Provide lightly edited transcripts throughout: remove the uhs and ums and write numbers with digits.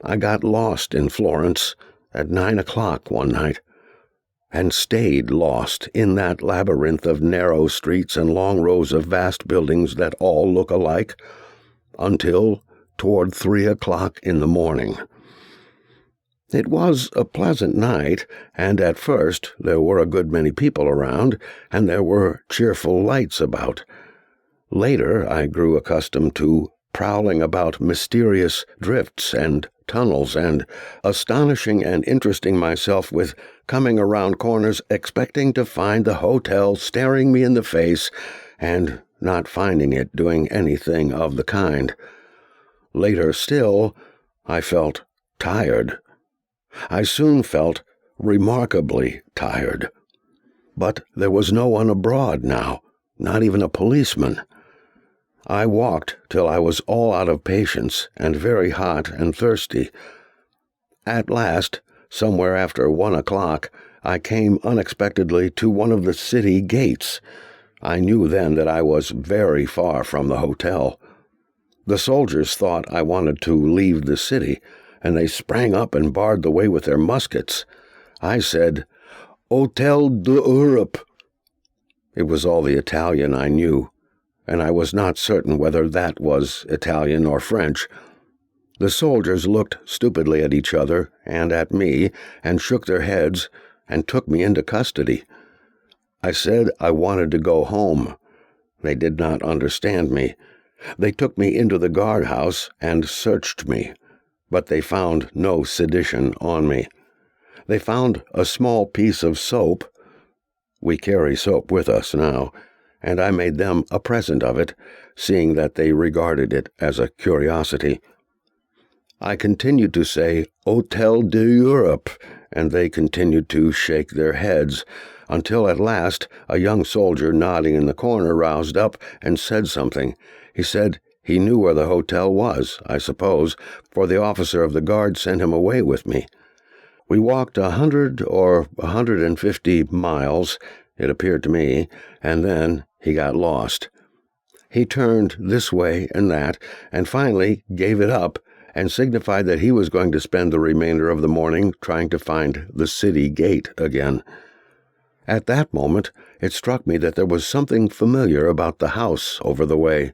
I got lost in Florence at 9 o'clock one night, and stayed lost in that labyrinth of narrow streets and long rows of vast buildings that all look alike, until toward 3 o'clock in the morning. It was a pleasant night, and at first there were a good many people around, and there were cheerful lights about. Later I grew accustomed to prowling about mysterious drifts and tunnels, and astonishing and interesting myself with coming around corners expecting to find the hotel staring me in the face, and not finding it doing anything of the kind. Later still, I felt tired. I soon felt remarkably tired. But there was no one abroad now, not even a policeman. I walked till I was all out of patience and very hot and thirsty. At last, somewhere after 1 o'clock, I came unexpectedly to one of the city gates. I knew then that I was very far from the hotel. The soldiers thought I wanted to leave the city, and they sprang up and barred the way with their muskets. I said, "Hôtel d'Europe." It was all the Italian I knew, and I was not certain whether that was Italian or French. The soldiers looked stupidly at each other and at me, and shook their heads, and took me into custody. I said I wanted to go home. They did not understand me. They took me into the guardhouse and searched me, but they found no sedition on me. They found a small piece of soap. We carry soap with us now, and I made them a present of it, seeing that they regarded it as a curiosity. I continued to say, "Hôtel d'Europe," and they continued to shake their heads, until at last a young soldier nodding in the corner roused up and said something. He said he knew where the hotel was, I suppose, for the officer of the guard sent him away with me. We walked 100 or 150 miles, it appeared to me, and then he got lost. He turned this way and that, and finally gave it up, and signified that he was going to spend the remainder of the morning trying to find the city gate again. At that moment it struck me that there was something familiar about the house over the way.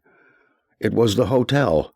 It was the hotel.